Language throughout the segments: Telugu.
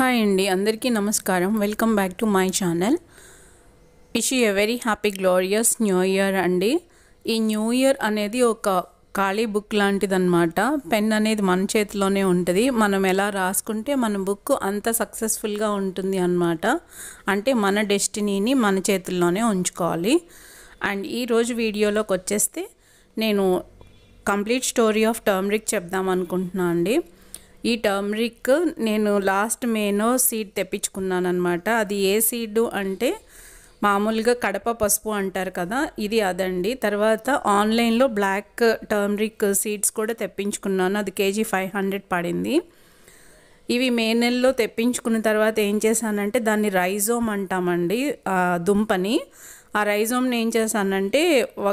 హాయ్ అండి, అందరికీ నమస్కారం. Welcome back to my channel. Wish you a very happy glorious new year అండి. ఈ న్యూ ఇయర్ అనేది ఒక ఖాళీ బుక్ లాంటిదన్నమాట. పెన్ అనేది మన చేతిలోనే ఉంటుంది. మనం ఎలా రాసుకుంటే మన బుక్ అంత సక్సెస్ఫుల్గా ఉంటుంది అన్నమాట. అంటే మన డెస్టినీని మన చేతుల్లోనే ఉంచుకోవాలి. అండ్ ఈరోజు వీడియోలోకి వచ్చేస్తే నేను కంప్లీట్ స్టోరీ ఆఫ్ టర్మరిక్ చెప్దాం అనుకుంటున్నాను అండి. ఈ టర్మరిక్ నేను లాస్ట్ మేనో సీడ్ తెప్పించుకున్నాను అనమాట. అది ఏ సీడ్ అంటే మామూలుగా కడప పసుపు అంటారు కదా, ఇది అదండి. తర్వాత ఆన్లైన్లో బ్లాక్ టర్మరిక్ సీడ్స్ కూడా తెప్పించుకున్నాను. అది కేజీ 500 పడింది. ఇవి మే నెలలో తెప్పించుకున్న తర్వాత ఏం చేశానంటే దాన్ని రైజోమ్ అంటామండి, దుంపని. ఆ రైజోమ్ని ఏం చేశానంటే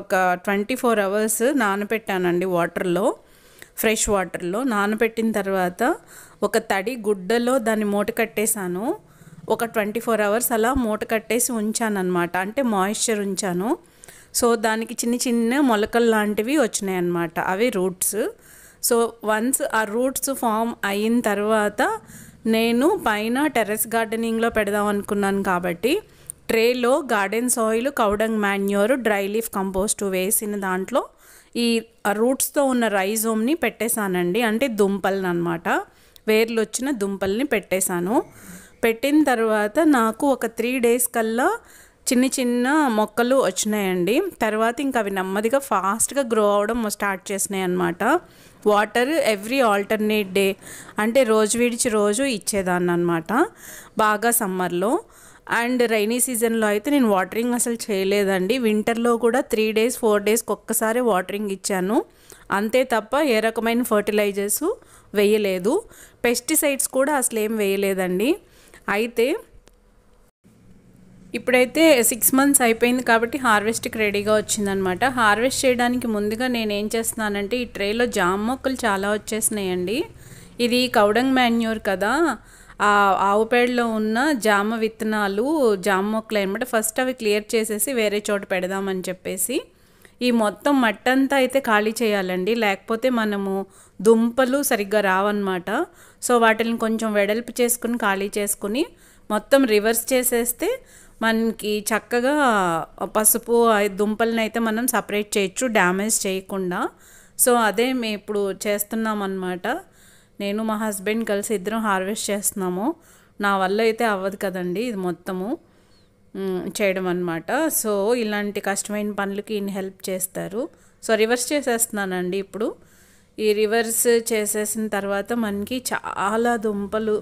ఒక 24 hours నానబెట్టానండి వాటర్లో, ఫ్రెష్ వాటర్లో నానబెట్టిన తర్వాత ఒక తడి గుడ్డలో దాన్ని మూట కట్టేశాను. ఒక 24 hours అలా మూట కట్టేసి ఉంచాను అనమాట. అంటే మాయిశ్చర్ ఉంచాను. సో దానికి చిన్న చిన్న మొలకలు లాంటివి వచ్చినాయి అన్నమాట. అవి రూట్స్. సో వన్స్ ఆ రూట్స్ ఫామ్ అయిన తర్వాత నేను పైన టెర్రస్ గార్డెనింగ్లో పెడదాం అనుకున్నాను కాబట్టి ట్రేలో garden soil, cow dung manure, dry leaf compost వేసిన దాంట్లో ఈ రూట్స్తో ఉన్న రైజోమ్ని పెట్టేశానండి. అంటే దుంపల్ని అనమాట, వేర్లు వచ్చిన దుంపల్ని పెట్టేశాను. పెట్టిన తర్వాత నాకు ఒక 3 days కల్లా చిన్న చిన్న మొక్కలు వచ్చినాయండి. తర్వాత ఇంకా అవి నెమ్మదిగా ఫాస్ట్గా గ్రో అవడం స్టార్ట్ చేసినాయి అన్నమాట. వాటర్ ఎవ్రీ ఆల్టర్నేట్ డే, అంటే రోజు విడిచి రోజు ఇచ్చేదాన్ని అనమాట, బాగా సమ్మర్లో. అండ్ రైనీ సీజన్లో అయితే నేను వాటరింగ్ అసలు చేయలేదండి. వింటర్లో కూడా 3 days 4 daysకి ఒక్కసారి వాటరింగ్ ఇచ్చాను అంతే తప్ప ఏ రకమైన ఫర్టిలైజర్స్ వేయలేదు. పెస్టిసైడ్స్ కూడా అసలు ఏం వేయలేదండి. అయితే ఇప్పుడైతే 6 months అయిపోయింది కాబట్టి హార్వెస్ట్కి రెడీగా వచ్చిందనమాట. హార్వెస్ట్ చేయడానికి ముందుగా నేను ఏం చేస్తున్నానంటే ఈ ట్రేలో జామ మొక్కలు చాలా వచ్చేసినాయండి. ఇది కౌడంగ్ మాన్యూర్ కదా, ఆ ఆవు పేడలో ఉన్న జామ విత్తనాలు, జామ మొక్కలు అనమాట. ఫస్ట్ అవి క్లియర్ చేసేసి వేరే చోట పెడదామని చెప్పేసి ఈ మొత్తం మట్టి అంతా అయితే ఖాళీ చేయాలండి, లేకపోతే మనము దుంపలు సరిగ్గా రావన్నమాట. సో వాటిని కొంచెం వెడల్పు చేసుకుని ఖాళీ చేసుకుని మొత్తం రివర్స్ చేసేస్తే మనకి చక్కగా పసుపు దుంపలను అయితే మనం సపరేట్ చేయొచ్చు డ్యామేజ్ చేయకుండా. సో అదే మేము ఇప్పుడు చేస్తున్నాం అన్నమాట. నేను మా హస్బెండ్ కలిసి ఇద్దరం హార్వెస్ట్ చేస్తున్నాము. నా వల్ల అయితే అవ్వదు కదండి ఇది మొత్తము చేయడం అన్నమాట. సో ఇలాంటి కష్టమైన పనులకి ఈయన హెల్ప్ చేస్తారు. సో రివర్స్ చేసేస్తున్నానండి ఇప్పుడు. ఈ రివర్స్ చేసేసిన తర్వాత మనకి చాలా దుంపలు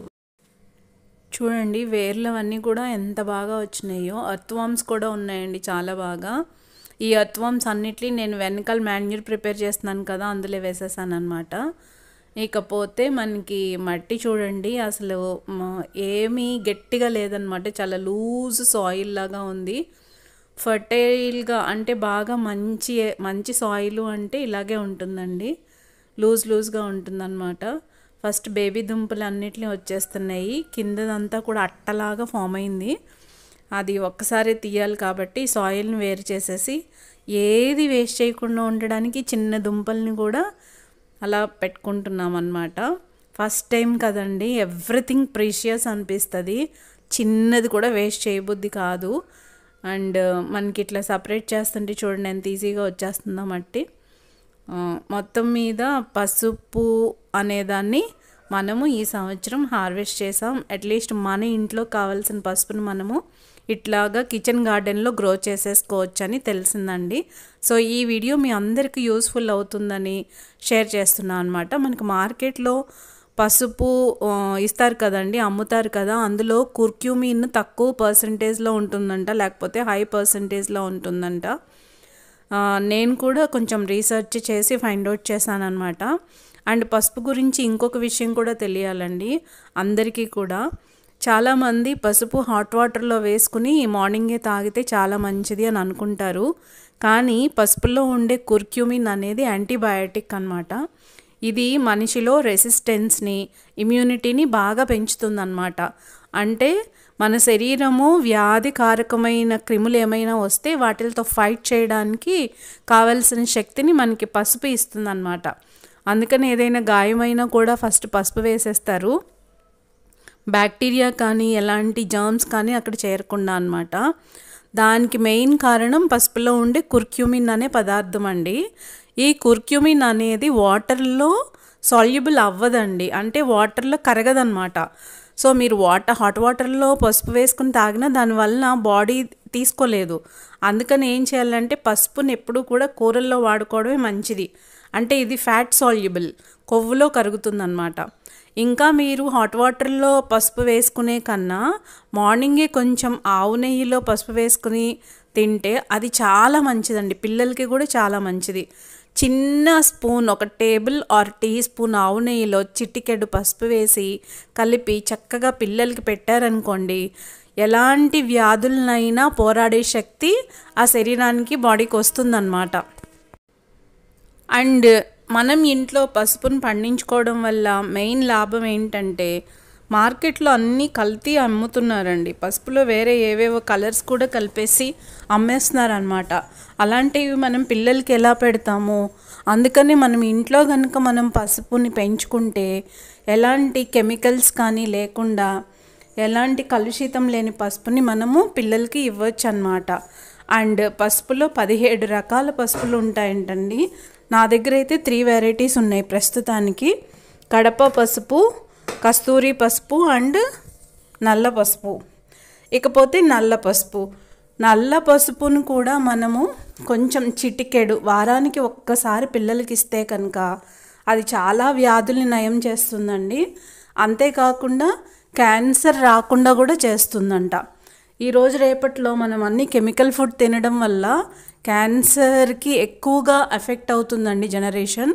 చూడండి, వేర్లు అవన్నీ కూడా ఎంత బాగా వచ్చినాయో. అర్త్వామ్స్ కూడా ఉన్నాయండి చాలా బాగా. ఈ అర్త్వామ్స్ అన్నిటినీ నేను వెనకాల మాన్యూర్ ప్రిపేర్ చేస్తున్నాను కదా, అందులో వేసేసాను అనమాట. ఇకపోతే మనకి మట్టి చూడండి, అసలు ఏమీ గట్టిగా లేదనమాట, చాలా లూజ్ సాయిల్ లాగా ఉంది. ఫర్టైల్గా అంటే బాగా మంచి సాయిల్ అంటే ఇలాగే ఉంటుందండి, లూజ్గా ఉంటుందన్నమాట. ఫస్ట్ బేబీ దుంపలు అన్నిటినీ వచ్చేస్తున్నాయి. కిందదంతా కూడా అట్టలాగా ఫామ్ అయింది. అది ఒక్కసారి తీయాలి కాబట్టి సాయిల్ని వేరు చేసేసి ఏది వేస్ట్ చేయకుండా ఉండడానికి చిన్న దుంపల్ని కూడా అలా పెట్టుకుంటున్నాం అన్నమాట. ఫస్ట్ టైం కదండి, ఎవ్రీథింగ్ ప్రీషియస్ అనిపిస్తుంది. చిన్నది కూడా వేస్ట్ చేయబుద్ధి కాదు. అండ్ మనకి ఇట్లా సపరేట్ చేస్తుంటే చూడండి ఎంత ఈజీగా వచ్చేస్తుందో మట్టి. మొత్తం మీద పసుపు అనేదాన్ని మనము ఈ సంవత్సరం హార్వెస్ట్ చేసాం. అట్లీస్ట్ మన ఇంట్లో కావాల్సిన పసుపును మనము ఇట్లాగా కిచెన్ గార్డెన్లో గ్రో చేసేసుకోవచ్చు అని తెలిసిందండి. సో ఈ వీడియో మీ అందరికీ యూస్ఫుల్ అవుతుందని షేర్ చేస్తున్నాను అనమాట. మనకు మార్కెట్లో పసుపు ఇస్తారు కదండి, అమ్ముతారు కదా, అందులో కుర్క్యూమిన్ తక్కువ పర్సంటేజ్లో ఉంటుందంట, లేకపోతే హై పర్సంటేజ్లో ఉంటుందంట. నేను కూడా కొంచెం రీసెర్చ్ చేసి ఫైండ్ అవుట్ చేశాను అనమాట. అండ్ పసుపు గురించి ఇంకొక విషయం కూడా తెలియాలండి అందరికీ కూడా. చాలామంది పసుపు హాట్ వాటర్లో వేసుకుని మార్నింగే తాగితే చాలా మంచిది అని అనుకుంటారు. కానీ పసుపులో ఉండే కుర్క్యూమిన్ అనేది యాంటీబయాటిక్ అన్నమాట. ఇది మనిషిలో రెసిస్టెన్స్ని, ఇమ్యూనిటీని బాగా పెంచుతుందన్నమాట. అంటే మన శరీరము వ్యాధికారకమైన క్రిములు ఏమైనా వస్తే వాటితో ఫైట్ చేయడానికి కావలసిన శక్తిని మనకి పసుపు ఇస్తుందన్నమాట. అందుకని ఏదైనా గాయమైనా కూడా ఫస్ట్ పసుపు వేసేస్తారు. బ్యాక్టీరియా కానీ ఎలాంటి జర్మ్స్ కానీ అక్కడ చేరకుండా అన్నమాట. దానికి మెయిన్ కారణం పసుపులో ఉండే కుర్క్యూమిన్ అనే పదార్థం అండి. ఈ కుర్క్యూమిన్ అనేది వాటర్లో సాల్యుబుల్ అవ్వదండి, అంటే వాటర్లో కరగదన్నమాట. సో మీరు హాట్ వాటర్లో పసుపు వేసుకుని తాగినా దానివల్ల బాడీ తీసుకోలేదు. అందుకని ఏం చేయాలంటే పసుపుని ఎప్పుడూ కూడా కూరల్లో వాడుకోవడమే మంచిది. అంటే ఇది ఫ్యాట్ సాల్యుబుల్, కొవ్వులో కరుగుతుందన్నమాట. ఇంకా మీరు హాట్ వాటర్లో పసుపు వేసుకునే కన్నా మార్నింగే కొంచెం ఆవు నెయ్యిలో పసుపు వేసుకుని తింటే అది చాలా మంచిదండి. పిల్లలకి కూడా చాలా మంచిది. చిన్న స్పూన్, ఒక టేబుల్ ఆర్ టీ స్పూన్ ఆవు నెయ్యిలో చిటికెడు పసుపు వేసి కలిపి చక్కగా పిల్లలకి పెట్టారనుకోండి, ఎలాంటి వ్యాధులనైనా పోరాడే శక్తి ఆ శరీరానికి, బాడీకి వస్తుందన్నమాట. అండ్ మనం ఇంట్లో పసుపును పండించుకోవడం వల్ల మెయిన్ లాభం ఏంటంటే మార్కెట్లో అన్నీ కల్తీ అమ్ముతున్నారండి. పసుపులో వేరే ఏవేవో కలర్స్ కూడా కలిపేసి అమ్మేస్తున్నారనమాట. అలాంటివి మనం పిల్లలకి ఎలా పెడతాము? అందుకని మనం ఇంట్లో కనుక మనం పసుపుని పెంచుకుంటే ఎలాంటి కెమికల్స్ కానీ లేకుండా ఎలాంటి కలుషితం లేని పసుపుని మనము పిల్లలకి ఇవ్వచ్చు అన్నమాట. అండ్ పసుపులో 17 రకాల పసుపులు ఉంటాయంటండి. నా దగ్గర అయితే 3 వెరైటీస్ ఉన్నాయి ప్రస్తుతానికి. కడప పసుపు, కస్తూరి పసుపు అండ్ నల్ల పసుపు. ఇకపోతే నల్ల పసుపును కూడా మనము కొంచెం చిటికెడు వారానికి ఒక్కసారి పిల్లలకి ఇస్తే కనుక అది చాలా వ్యాధుల్ని నయం చేస్తుందండి. అంతేకాకుండా క్యాన్సర్ రాకుండా కూడా చేస్తుందంట. ఈరోజు రేపట్లో మనం అన్ని కెమికల్ ఫుడ్ తినడం వల్ల క్యాన్సర్కి ఎక్కువగా ఎఫెక్ట్ అవుతుందండి జనరేషన్.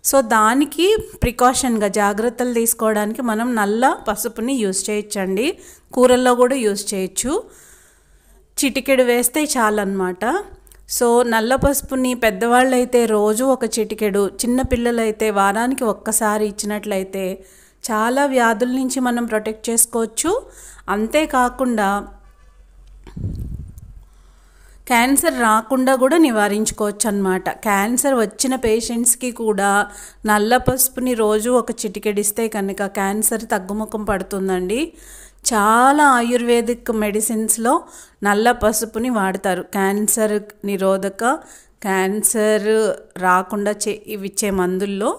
సో దానికి ప్రికాషన్గా జాగ్రత్తలు తీసుకోవడానికి మనం నల్ల పసుపుని యూజ్ చేయొచ్చండి. కూరల్లో కూడా యూజ్ చేయొచ్చు. చిటికెడు వేస్తే చాలన్నమాట. సో నల్ల పసుపుని పెద్దవాళ్ళు అయితే రోజు ఒక చిటికెడు, చిన్నపిల్లలైతే వారానికి ఒక్కసారి ఇచ్చినట్లయితే చాలా వ్యాధుల నుంచి మనం ప్రొటెక్ట్ చేసుకోవచ్చు. అంతేకాకుండా క్యాన్సర్ రాకుండా కూడా నివారించుకోవచ్చు అన్నమాట. క్యాన్సర్ వచ్చిన పేషెంట్స్కి కూడా నల్ల పసుపుని రోజు ఒక చిటికెడిస్తే కనుక క్యాన్సర్ తగ్గుముఖం పడుతుందండి. చాలా ఆయుర్వేదిక్ మెడిసిన్స్లో నల్ల పసుపుని వాడతారు. క్యాన్సర్ నిరోధక, క్యాన్సర్ రాకుండా ఇచ్చే మందుల్లో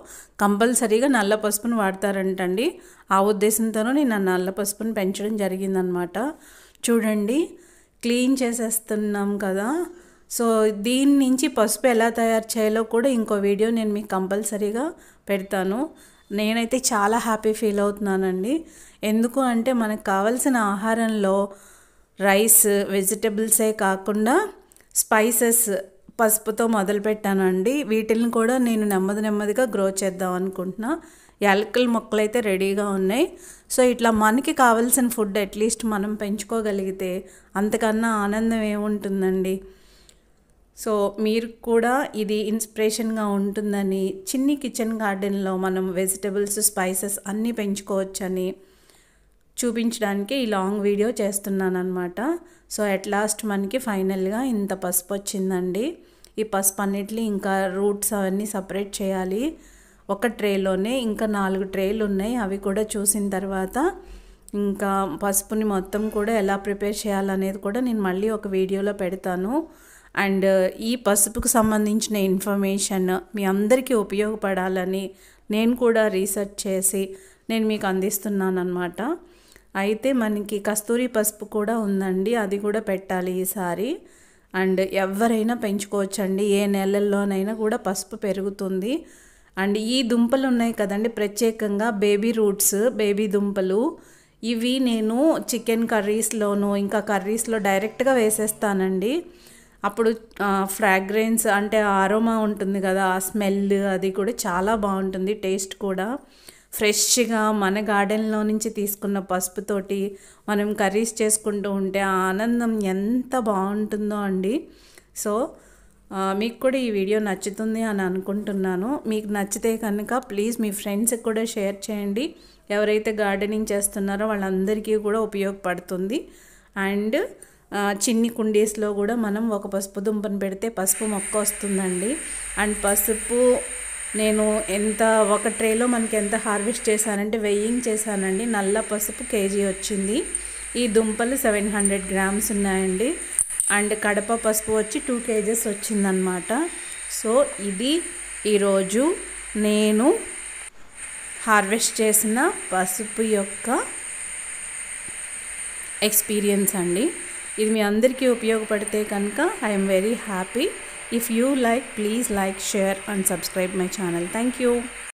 కంపల్సరీగా నల్ల పసుపుని వాడతారంటండి. ఆ ఉద్దేశంతోనూ నేను ఆ నల్ల పసుపుని పెంచడం జరిగిందనమాట. చూడండి, క్లీన్ చేసేస్తున్నాం కదా. సో దీని నుంచి పసుపు ఎలా తయారు చేయాలో కూడా ఇంకో వీడియో నేను మీకు కంపల్సరీగా పెడతాను. నేనైతే చాలా హ్యాపీ ఫీల్ అవుతున్నానండి. ఎందుకు అంటే మనకు కావాల్సిన ఆహారంలో రైస్, వెజిటబుల్సే కాకుండా స్పైసెస్ పసుపుతో మొదలుపెట్టానండి. వీటిని కూడా నేను నెమ్మదిగా గ్రో చేద్దాం అనుకుంటున్నా. యాలకుల మొక్కలు అయితే రెడీగా ఉన్నాయి. సో ఇట్లా మనకి కావాల్సిన ఫుడ్ అట్లీస్ట్ మనం పెంచుకోగలిగితే అంతకన్నా ఆనందం ఏముంటుందండి. సో మీరు కూడా ఇది ఇన్స్పిరేషన్గా ఉంటుందని, చిన్ని కిచెన్ గార్డెన్లో మనం వెజిటబుల్స్, స్పైసెస్ అన్నీ పెంచుకోవచ్చని చూపించడానికి ఈ లాంగ్ వీడియో చేస్తున్నాను అనమాట. సో అట్ లాస్ట్ మనకి ఫైనల్గా ఇంత పసుపు వచ్చిందండి. ఈ పసుపు అన్నిటిని ఇంకా రూట్స్ అవన్నీ సపరేట్ చేయాలి. ఒక ట్రేలోనే ఇంకా 4 ట్రేలు ఉన్నాయి. అవి కూడా చూసిన తర్వాత ఇంకా పసుపుని మొత్తం కూడా ఎలా ప్రిపేర్ చేయాలనేది కూడా నేను మళ్ళీ ఒక వీడియోలో పెడతాను. అండ్ ఈ పసుపుకు సంబంధించిన ఇన్ఫర్మేషన్ మీ అందరికీ ఉపయోగపడాలని నేను కూడా రీసెర్చ్ చేసి నేను మీకు అందిస్తున్నాను అన్నమాట. అయితే మనకి కస్తూరి పసుపు కూడా ఉందండి, అది కూడా పెట్టాలి ఈసారి. అండ్ ఎవరైనా పెంచుకోవచ్చండి, ఏ నెలల్లోనైనా కూడా పసుపు పెరుగుతుంది. అండ్ ఈ దుంపలు ఉన్నాయి కదండి, ప్రత్యేకంగా బేబీ రూట్స్, బేబీ దుంపలు, ఇవి నేను చికెన్ కర్రీస్లోనూ ఇంకా కర్రీస్లో డైరెక్ట్గా వేసేస్తానండి. అప్పుడు ఫ్రాగ్రెన్స్ అంటే ఆరోమా ఉంటుంది కదా, ఆ స్మెల్ అది కూడా చాలా బాగుంటుంది. టేస్ట్ కూడా ఫ్రెష్గా మన గార్డెన్లో నుంచి తీసుకున్న పసుపుతోటి మనం కర్రీస్ చేసుకుంటూ ఉంటే ఆ ఆనందం ఎంత బాగుంటుందో అండి. సో మీకు కూడా ఈ వీడియో నచ్చుతుంది అని అనుకుంటున్నాను. మీకు నచ్చితే కనుక ప్లీజ్ మీ ఫ్రెండ్స్కి కూడా షేర్ చేయండి. ఎవరైతే గార్డెనింగ్ చేస్తున్నారో వాళ్ళందరికీ కూడా ఉపయోగపడుతుంది. అండ్ చిన్ని కుండీస్లో కూడా మనం ఒక పసుపు దుంపను పెడితే పసుపు మొక్క వస్తుందండి. అండ్ పసుపు నేను ఒక ట్రేలో మనకి ఎంత హార్వెస్ట్ చేశానంటే వెయ్యింగ్ చేశానండి. నల్ల పసుపు కేజీ వచ్చింది. ఈ దుంపలు 700 గ్రామ్స్ ఉన్నాయండి. అండ్ కడప పసుపు వచ్చి 2 kgs వచ్చిందనమాట. సో ఇది ఈరోజు నేను హార్వెస్ట్ చేసిన పసుపు యొక్క ఎక్స్పీరియన్స్ అండి. ఇది మీ అందరికీ ఉపయోగపడితే కనుక I'm very happy. If you like, please like, share and subscribe my channel. Thank you.